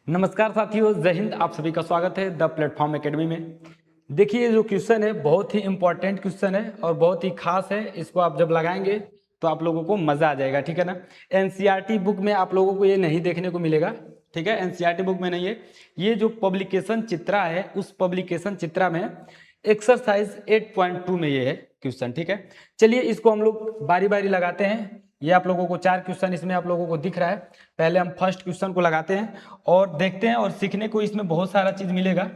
नमस्कार साथियों, जय हिंद। आप सभी का स्वागत है द प्लेटफॉर्म एकेडमी में। देखिए, जो क्वेश्चन है बहुत ही इंपॉर्टेंट क्वेश्चन है और बहुत ही खास है। इसको आप जब लगाएंगे तो आप लोगों को मजा आ जाएगा, ठीक है ना। एनसीईआरटी बुक में आप लोगों को ये नहीं देखने को मिलेगा, ठीक है। एनसीईआरटी बुक में नहीं है। ये जो पब्लिकेशन चित्रा है, उस पब्लिकेशन चित्रा में एक्सरसाइज 8.2 में ये है क्वेश्चन, ठीक है। चलिए इसको हम लोग बारी बारी लगाते हैं। ये आप लोगों को 4 क्वेश्चन इसमें आप लोगों को दिख रहा है। पहले हम फर्स्ट क्वेश्चन को लगाते हैं और देखते हैं, और सीखने को इसमें बहुत सारा चीज मिलेगा।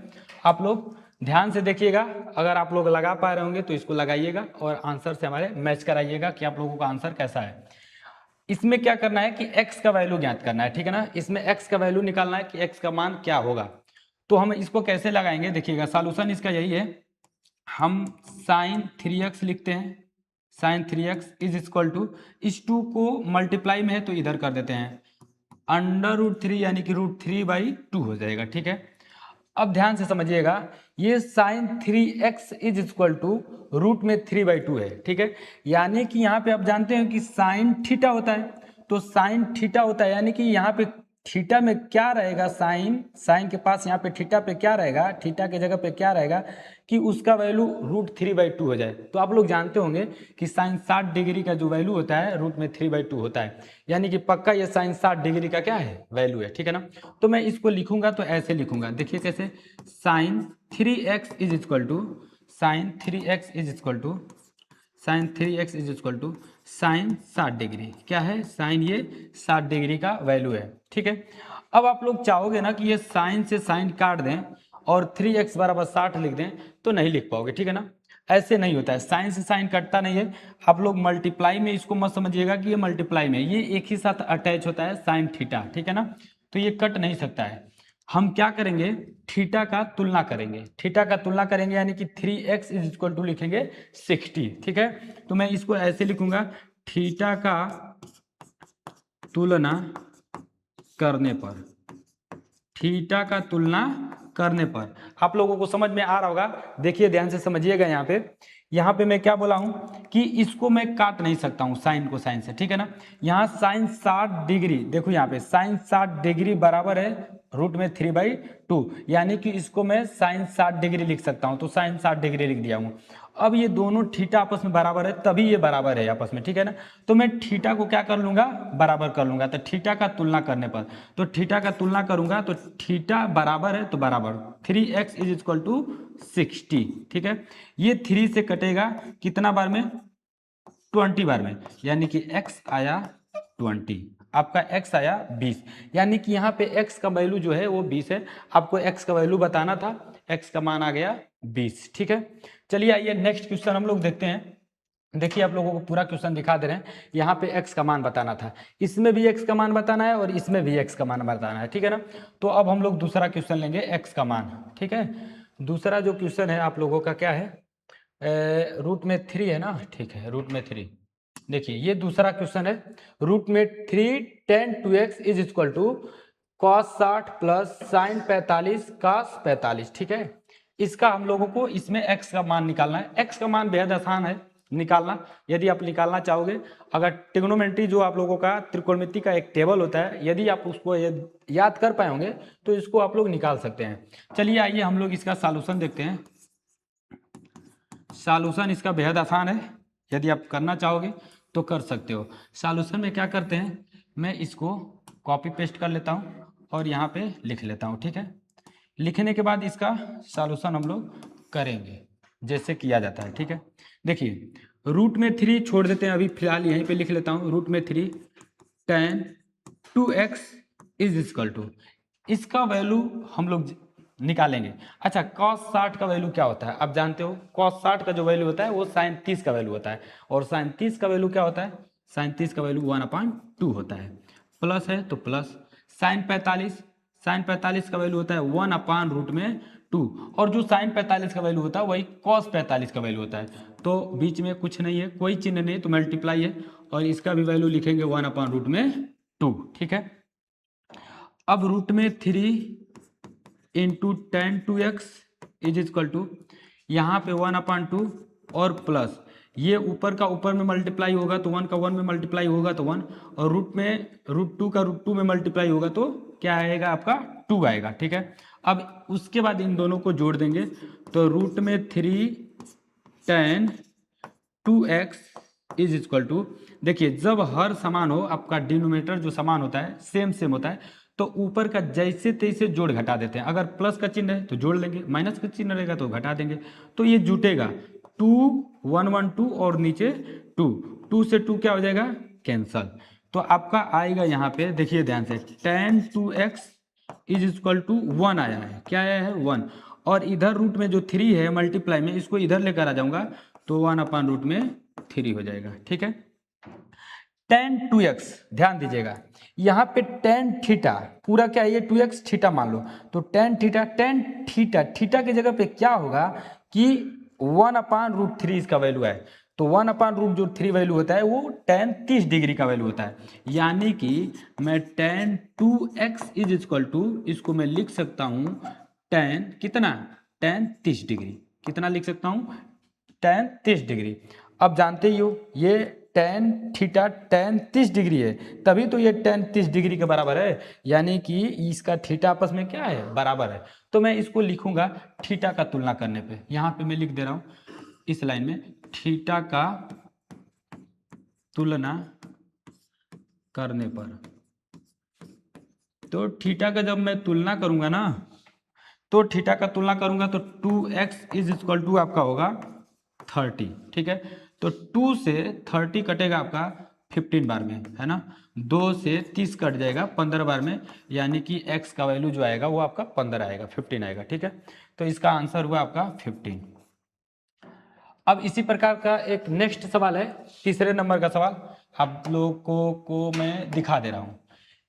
आप लोग ध्यान से देखिएगा। अगर आप लोग लगा पा रहे होंगे तो इसको लगाइएगा और आंसर से हमारे मैच कराइएगा कि आप लोगों का आंसर कैसा है। इसमें क्या करना है कि x का वैल्यू ज्ञात करना है, ठीक है ना। इसमें x का वैल्यू निकालना है कि x का मान क्या होगा। तो हम इसको कैसे लगाएंगे, देखिएगा। सॉल्यूशन इसका यही है, हम साइन 3x लिखते हैं। Sign 3x is equal to, इस 2 को मल्टीप्लाई में है तो इधर कर देते हैं, √3 यानी कि √3/2 हो जाएगा, ठीक है। अब ध्यान से समझिएगा, ये sine 3x is equal to root में 3/2 है, ठीक है। यानी कि यहाँ पे आप जानते हैं कि साइन थीटा होता है, तो साइन थीटा होता है, यानी कि यहाँ पे थीटा में क्या रहेगा, साइन साइन के पास यहाँ पे थीटा पे क्या रहेगा, थीटा के जगह पे क्या रहेगा कि उसका वैल्यू √3/2 हो जाए। तो आप लोग जानते होंगे कि साइन 60 डिग्री का जो वैल्यू होता है √3/2 होता है, यानी कि पक्का ये साइन 60 डिग्री का क्या है, वैल्यू है, ठीक है ना। तो मैं इसको लिखूंगा तो ऐसे लिखूंगा, देखिए कैसे। Sine 3x is equal to, sine 3x is equal to, sine 3x is equal to sine 60 degree. क्या है, साइन ये 60 डिग्री का वैल्यू है, ठीक है। अब आप लोग चाहोगे ना कि ये साइन से साइन काट दें और 3x बराबर 60 लिख दें, तो नहीं लिख पाओगे, ठीक है ना। ऐसे नहीं होता है, साइन से साइन कटता नहीं है। आप लोग मल्टीप्लाई में इसको मत समझिएगा कि ये मल्टीप्लाई में, ये एक ही साथ अटैच होता है साइन थीटा, ठीक है ना। तो ये कट नहीं सकता है। हम क्या करेंगे, थीटा का तुलना करेंगे, थीटा का तुलना करेंगे, यानी कि 3x इज इक्वल टू लिखेंगे 60, ठीक है। तो मैं इसको ऐसे लिखूंगा, थीटा का तुलना करने पर, थीटा का तुलना करने पर। आप लोगों को समझ में आ रहा होगा। देखिए ध्यान से समझिएगा, यहाँ पे मैं क्या बोला हूं कि इसको मैं काट नहीं सकता हूं साइन को साइन से, ठीक है ना। यहाँ साइन 60 डिग्री, देखो यहाँ पे साइन 60 डिग्री बराबर है √3/2, यानी कि इसको मैं साइन 60 डिग्री लिख सकता हूं, तो साइन 60 डिग्री लिख दिया हूं। अब ये दोनों थीटा आपस में बराबर है, तभी ये बराबर है आपस में, ठीक है ना। तो मैं थीटा को क्या कर लूंगा, बराबर कर लूंगा। तो थीटा का तुलना करने पर, तो थीटा का तुलना करूंगा तो थीटा बराबर है, तो बराबर 3x इज इक्वल टू 60, ठीक है। ये 3 से कटेगा कितना बार में, 20 बार में, यानी कि x आया 20, आपका x आया 20, यानी कि यहाँ पे x का वैल्यू जो है वो 20 है। आपको x का वैल्यू बताना था, x का मान आ गया 20, ठीक है। चलिए आइए नेक्स्ट क्वेश्चन हम लोग देखते हैं। देखिए आप लोगों को पूरा क्वेश्चन दिखा दे रहे हैं। यहाँ पे x का मान बताना था, इसमें भी x का मान बताना है और इसमें भी x का मान बताना है, ठीक है ना। तो अब हम लोग दूसरा क्वेश्चन लेंगे, x का मान, ठीक है। दूसरा जो क्वेश्चन है आप लोगों का क्या है, √3 है ना, ठीक है, √3। देखिए ये दूसरा क्वेश्चन है, √3 tan 2x is equal to cos 60 plus sine 45 cos 45, ठीक है। इसका हम लोगों को इसमें x का मान निकालना है। x का मान बेहद आसान है निकालना, यदि आप निकालना चाहोगे। अगर ट्रिग्नोमेट्री जो आप लोगों का त्रिकोणमिति का एक टेबल होता है, यदि आप उसको याद कर पाए होंगे तो इसको आप लोग निकाल सकते हैं। चलिए आइए हम लोग इसका सॉल्यूशन देखते हैं। सॉल्यूशन इसका बेहद आसान है, यदि आप करना चाहोगे तो कर सकते हो। सॉल्यूशन में क्या करते हैं, मैं इसको कॉपी पेस्ट कर लेता हूँ और यहाँ पे लिख लेता हूँ, ठीक है। लिखने के बाद इसका सॉल्यूशन हम लोग करेंगे जैसे किया जाता है, ठीक है। देखिए √3 छोड़ देते हैं, अभी फिलहाल यहीं पे लिख लेता हूँ, √3 tan 2x is equal to, इसका वैल्यू हम लोग निकालेंगे। अच्छा, cos 60 का वैल्यू क्या होता है, आप जानते हो। cos 60 का जो वैल्यू होता है वो sin 30 का वैल्यू होता है, और sin 30 का वैल्यू क्या होता है, sin 30 का वैल्यू 1/2 होता है। प्लस है तो प्लस, sin 45 का वैल्यू होता है 1/√2, और जो sin 45 का वैल्यू होता है वही cos 45 का वैल्यू होता है। तो बीच में कुछ नहीं है, कोई चिन्ह नहीं, तो मल्टीप्लाई है, और इसका भी वैल्यू लिखेंगे 1/√2, ठीक है। अब √3 into tan 2x is equal to, यहाँ पे 1/2 और प्लस, ये ऊपर का ऊपर में मल्टीप्लाई होगा तो 1 का 1 में मल्टीप्लाई होगा तो 1, और रूट में √2 का √2 में मल्टीप्लाई होगा तो क्या आएगा आपका 2 आएगा, ठीक है। अब उसके बाद इन दोनों को जोड़ देंगे तो रूट में 3 tan 2x is equal to, देखिए जब हर समान हो, आपका डिनोमिनेटर जो समान होता है सेम सेम होता है, तो ऊपर का जैसे तैसे जोड़ घटा देते हैं। अगर प्लस का चिन्ह है तो जोड़ लेंगे, माइनस का चिन्ह रहेगा तो घटा देंगे, तो ये जुटेगा 2 1 1 2 और नीचे 2, 2 से 2 क्या हो जाएगा, कैंसल। तो आपका आएगा यहाँ पे, देखिए ध्यान से, tan 2x is equal to 1 आया है, क्या आया है 1, और इधर रूट में जो 3 है मल्टीप्लाई में, इसको इधर लेकर आ जाऊंगा तो 1 अपान रूट में 3 हो जाएगा, ठीक है। tan 2x, ध्यान दीजिएगा यहाँ पे tan थीटा पूरा क्या है, ये 2x थीटा मान लो, तो tan थीटा थीटा की जगह पे क्या होगा कि 1 अपान रूट 3 इसका वैल्यू है, तो 1 अपान रूट जो 3 वैल्यू होता है वो tan 30 डिग्री का वैल्यू होता है, यानी कि मैं tan 2x is equal to, इसको मैं लिख सकता हूँ tan कितना, tan 30 डिग्री, कितना लिख सकता हूँ, tan 30 डिग्री। अब जानते ही हो ये tan थीटा tan 30 डिग्री है, तभी तो ये tan 30 डिग्री के बराबर है, यानी कि इसका थीटा आपस में क्या है, बराबर है। तो मैं इसको लिखूंगा थीटा का तुलना करने पे, यहाँ पे मैं लिख दे रहा हूँ इस लाइन में, थीटा का तुलना करने पर, तो थीटा का जब मैं तुलना करूंगा ना, तो थीटा का तुलना करूंगा तो 2x इज इक्वल टू आपका होगा 30, ठीक है। तो 2 से 30 कटेगा आपका 15 बार में, है ना, 2 से 30 कट जाएगा 15 बार में, यानी कि x का वैल्यू जो आएगा वो आपका 15 आएगा, 15 आएगा, ठीक है। तो इसका आंसर हुआ आपका 15। अब इसी प्रकार का एक नेक्स्ट सवाल है, तीसरे नंबर का सवाल आप लोगों को मैं दिखा दे रहा हूं।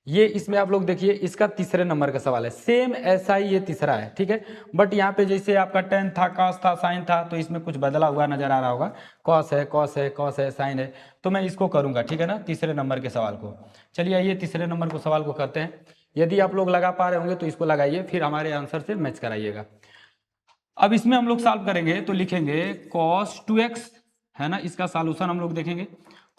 ये इसमें आप लोग देखिए, इसका तीसरे नंबर का सवाल है, सेम ऐसा ही ये तीसरा है, ठीक है। बट यहाँ पे जैसे आपका tan था, cos था, sin था, तो इसमें कुछ बदला हुआ नजर आ रहा होगा, cos है cos है cos है sin है, तो मैं इसको करूंगा, ठीक है ना, तीसरे नंबर के सवाल को। चलिए आइए तीसरे नंबर को सवाल को करते हैं। यदि आप लोग लगा पा रहे होंगे तो इसको लगाइए, फिर हमारे आंसर से मैच कराइएगा। अब इसमें हम लोग सॉल्व करेंगे तो लिखेंगे cos 2x, है ना, इसका सॉल्यूशन हम लोग देखेंगे,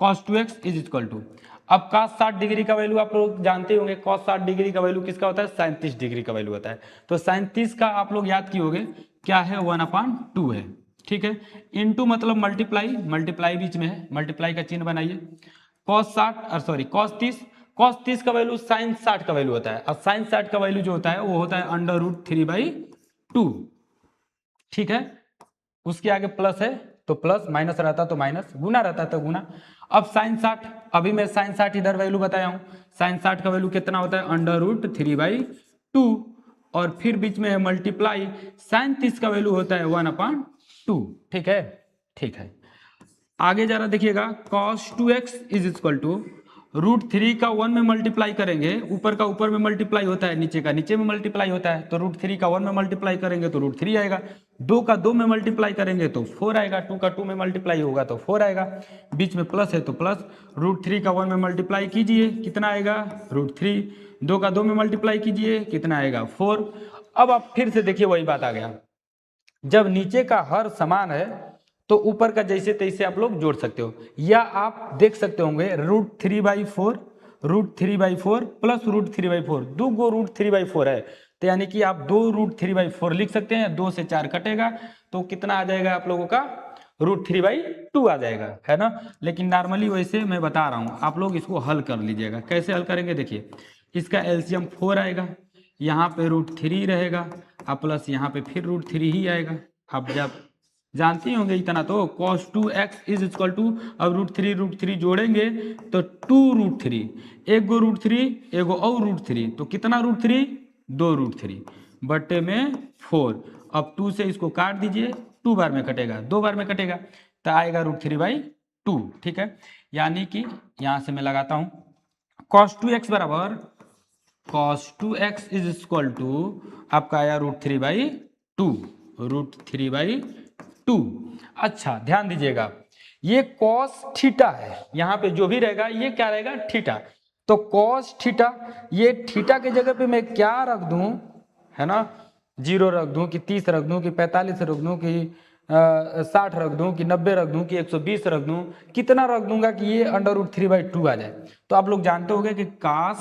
cos 2x is equal to, अब cos 60 डिग्री का वैल्यू आप लोग जानते होंगे, cos 60 डिग्री का वैल्यू किसका होता है, 37 डिग्री का वैल्यू होता है, तो 37 का आप लोग याद किए होंगे क्या है, 1/2 है, ठीक है। इनटू मतलब मल्टीप्लाई, मल्टीप्लाई बीच में है, मल्टीप्लाई का चिन्ह बनाइए, cos 60 सॉरी cos 30 का वैल्यू sin 60 का वैल्यू होता है, और sin 60 का वैल्यू जो होता है वो होता है √3/2, ठीक है। उसके आगे प्लस है तो प्लस, माइनस रहता तो माइनस, गुना रहता तो गुना। अब sin 60, अभी मैं sin 60 इधर वैल्यू बताया हूं, sin 60 का वैल्यू कितना होता है, √3/2, और फिर बीच में है मल्टीप्लाई, sin 30 का वैल्यू होता है 1/2, ठीक है, ठीक है। आगे जा रहा देखिएगा, cos 2x is equal to √3 का 1 में मल्टीप्लाई करेंगे, ऊपर का ऊपर में मल्टीप्लाई होता है, नीचे का नीचे में मल्टीप्लाई होता है, तो √3 का 1 में मल्टीप्लाई करेंगे तो √3 आएगा, 2 का 2 में मल्टीप्लाई करेंगे तो 4 आएगा, 2 का 2 में मल्टीप्लाई होगा तो 4 आएगा, बीच में प्लस है तो प्लस, √3 का 1 में मल्टीप्लाई कीजिए कितना आएगा, √3, 2 का 2 में मल्टीप्लाई कीजिए कितना आएगा, 4। अब आप फिर से देखिए वही बात आ गया, जब नीचे का हर समान है तो ऊपर का जैसे तैसे आप लोग जोड़ सकते हो, या आप देख सकते होंगे √3/4 प्लस √3/4, 2 गो √3/4 है, तो यानी कि आप 2 √3/4 लिख सकते हैं, 2 से 4 कटेगा तो कितना आ जाएगा आप लोगों का, √3/2 आ जाएगा, है ना। लेकिन नॉर्मली वैसे मैं बता रहा हूँ, आप लोग इसको हल कर लीजिएगा, कैसे हल करेंगे देखिए, इसका एलसीएम 4 आएगा, यहाँ पे √3 रहेगा, अब प्लस यहाँ पे फिर √3 ही आएगा, अब जब जानते होंगे इतना तो, cos 2x is equal to, अब √3 जोड़ेंगे तो 2√3, एक गो √3 एगो और √3, तो कितना √3, 2 √3 बट्टे में 4, अब 2 से इसको काट दीजिए, 2 बार में कटेगा, 2 बार में कटेगा, तो आएगा √3/2, ठीक है। यानी कि यहाँ से मैं लगाता हूँ cos 2x बराबर, cos 2x is equal to आपका आया √3/2। अच्छा ध्यान दीजिएगा, ये cos थीटा है, यहाँ पे जो भी रहेगा ये क्या रहेगा, थीटा, तो cos थीटा, ये थीटा की जगह पे मैं क्या रख दूं, है ना, 0 रख दूं कि 30 रख दूं कि 45 रख दूं कि 60 रख दूं कि 90 रख दूं कि 120 रख दूं, कितना रख दूंगा कि ये √3/2 आ जाए। तो आप लोग जानते होंगे कि cos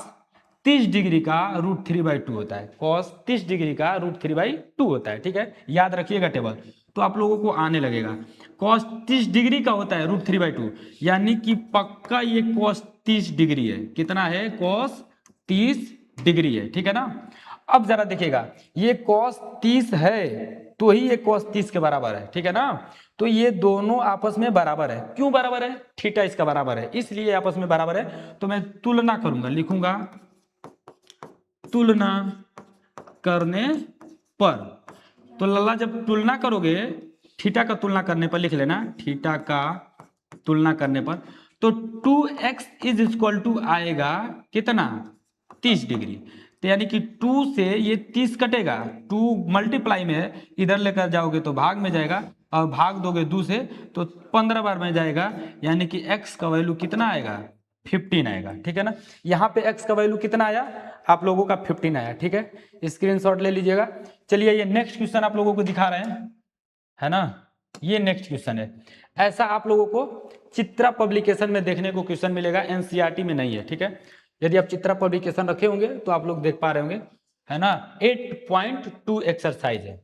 30 डिग्री का √3/2 होता है। कॉस 30 डिग्री का √3/2 होता है। ठीक है, याद रखिएगा टेबल, तो आप लोगों को आने लगेगा। कॉस 30 डिग्री का होता है √3/2, यानी कि पक्का ये कॉस 30 डिग्री है। कितना है? कॉस 30 डिग्री है। ठीक है ना। अब जरा देखिएगा, ये कॉस 30 है तो ही ये कॉस 30 के बराबर है। ठीक है ना। तो ये दोनों आपस में बराबर है। क्यों बराबर है? थीटा इसका बराबर है, इसलिए आपस में बराबर है। तो मैं तुलना करूंगा, लिखूंगा तुलना करने पर। तो लल्ला जब तुलना करोगे, थीटा का तुलना करने पर लिख लेना, थीटा का तुलना करने पर, तो 2x इज इक्वल टू आएगा कितना? 30 डिग्री। तो यानी कि 2 से ये 30 कटेगा, 2 मल्टीप्लाई में है, इधर लेकर जाओगे तो भाग में जाएगा, और भाग दोगे 2 से तो 15 बार में जाएगा, यानी कि x का वैल्यू कितना आएगा? 15 आएगा। ठीक है ना। यहाँ पे x का वैल्यू कितना आया? आप लोगों का 15 आया। ठीक है, स्क्रीनशॉट ले लीजिएगा। चलिए ये नेक्स्ट क्वेश्चन आप लोगों को दिखा रहे हैं, है ना। ये नेक्स्ट क्वेश्चन है। ऐसा आप लोगों को चित्रा पब्लिकेशन में देखने को क्वेश्चन मिलेगा, एनसीईआरटी में नहीं है। ठीक है, यदि आप चित्रा पब्लिकेशन रखे होंगे तो आप लोग देख पा रहे होंगे, है ना। 8.2 एक्सरसाइज है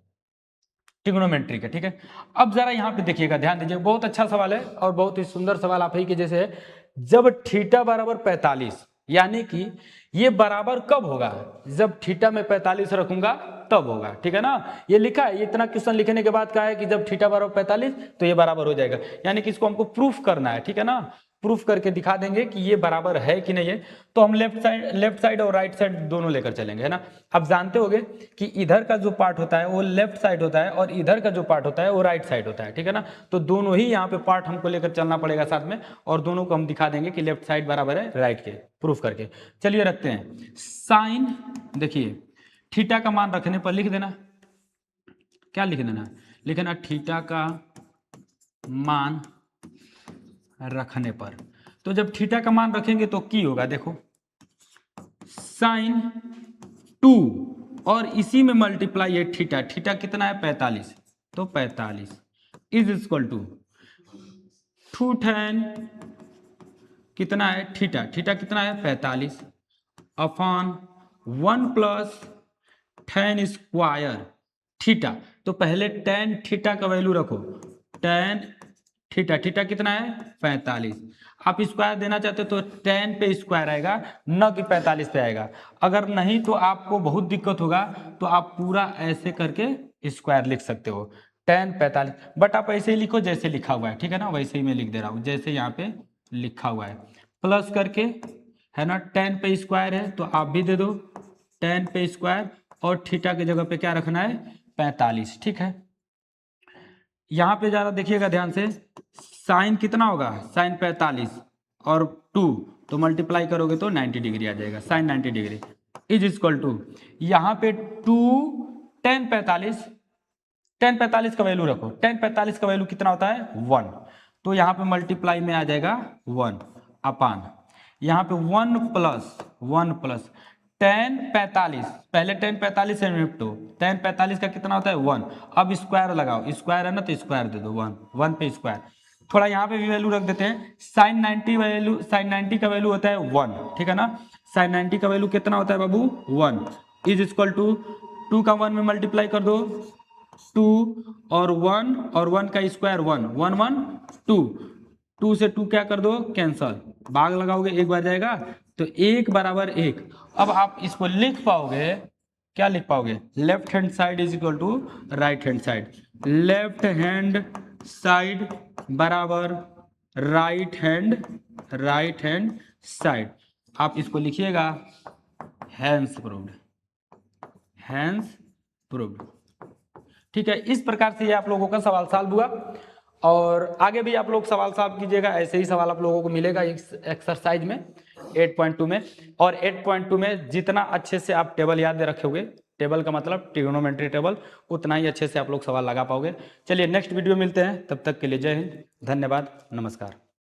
ट्रिग्नोमेट्री का। ठीक है, अब जरा यहाँ पे देखिएगा, ध्यान दीजिए, बहुत अच्छा सवाल है और बहुत ही सुंदर सवाल आप ही के जैसे है। जब थीटा बराबर 45, यानी कि ये बराबर कब होगा? जब थीटा में 45 रखूंगा तब होगा। ठीक है ना। ये लिखा है, इतना क्वेश्चन लिखने के बाद कहा है कि जब थीटा बराबर 45 तो ये बराबर हो जाएगा, यानी कि इसको हमको प्रूफ करना है। ठीक है ना, प्रूफ करके दिखा देंगे कि ये बराबर है कि नहीं है। तो हम लेफ्ट साइड और राइट साइड दोनों लेकर चलेंगे, है ना। आप जानते होंगे कि इधर का जो पार्ट होता है वो लेफ्ट साइड होता है और इधर का जो पार्ट होता है वो राइट साइड होता है। ठीक है ना। तो दोनों ही यहाँ पे पार्ट हमको लेकर चलना पड़ेगा साथ में, और दोनों को हम दिखा देंगे कि लेफ्ट साइड बराबर है राइट के, प्रूफ करके। चलिए रखते हैं। साइन, देखिए थीटा का मान रखने पर लिख देना, क्या लिख देना? लिखना थीटा का मान रखने पर। तो जब थीटा का मान रखेंगे तो की होगा, देखो साइन 2 और इसी में मल्टीप्लाई है थीटा। थीटा कितना है? 45। तो 45 इज इक्वल टू 2 tan कितना है? थीटा। थीटा कितना है? 45 upon 1 plus tan square theta. तो पहले tan थीटा का वैल्यू रखो, tan थीटा। थीटा कितना है? 45। आप स्क्वायर देना चाहते हो तो tan पे स्क्वायर आएगा, न कि 45 पे आएगा। अगर नहीं तो आपको बहुत दिक्कत होगा, तो आप पूरा ऐसे करके स्क्वायर लिख सकते हो, tan 45। बट आप ऐसे ही लिखो जैसे लिखा हुआ है। ठीक है ना, वैसे ही मैं लिख दे रहा हूँ जैसे यहाँ पे लिखा हुआ है, प्लस करके, है ना। tan पे स्क्वायर है तो आप भी दे दो tan पे स्क्वायर, और थीटा की जगह पे क्या रखना है? 45। ठीक है, यहाँ पे जरा देखिएगा ध्यान से, साइन कितना होगा? साइन 45 और 2 तो मल्टीप्लाई करोगे तो 90 डिग्री आ जाएगा, sine 90 degree is equal to, यहाँ पे 2 tan 45, tan 45 का वैल्यू रखो, tan 45 का वैल्यू कितना होता है? 1। तो यहाँ पे मल्टीप्लाई में आ जाएगा 1 अपान, यहाँ पे 1 प्लस tan 45, पहले tan 45 से निपटो, tan 45 का कितना होता है? 1। अब स्क्वायर लगाओ, स्क्वायर है ना तो स्क्वायर दे दो, 1 पे स्क्वायर। थोड़ा यहाँ पे भी वैल्यू रख देते हैं, साइन 90 वैल्यू, साइन 90 का वैल्यू होता है 1। ठीक है ना, साइन 90 का वैल्यू कितना होता है बाबू? 1 इज इक्वल टू 2 का 1 में मल्टीप्लाई कर दो, 2 और 1 का स्क्वायर 1, 1 1 2, 2 से 2 क्या कर दो? कैंसल, भाग लगाओगे एक बार जाएगा, तो 1 बराबर 1। अब आप इसको लिख पाओगे, क्या लिख पाओगे? Left hand side is equal to right hand side, left hand side बराबर राइट हैंड साइड। आप इसको लिखिएगा हैंस प्रूव्ड, हैंस प्रूव्ड। ठीक है, इस प्रकार से ये आप लोगों का सवाल सॉल्व हुआ, और आगे भी आप लोग सवाल सॉल्व कीजिएगा, ऐसे ही सवाल आप लोगों को मिलेगा इस एक्सरसाइज में 8.2 में। और 8.2 में जितना अच्छे से आप टेबल याद रखे हुए, टेबल का मतलब ट्रिग्नोमेट्री टेबल, उतना ही अच्छे से आप लोग सवाल लगा पाओगे। चलिए नेक्स्ट वीडियो मिलते हैं, तब तक के लिए जय हिंद, धन्यवाद, नमस्कार।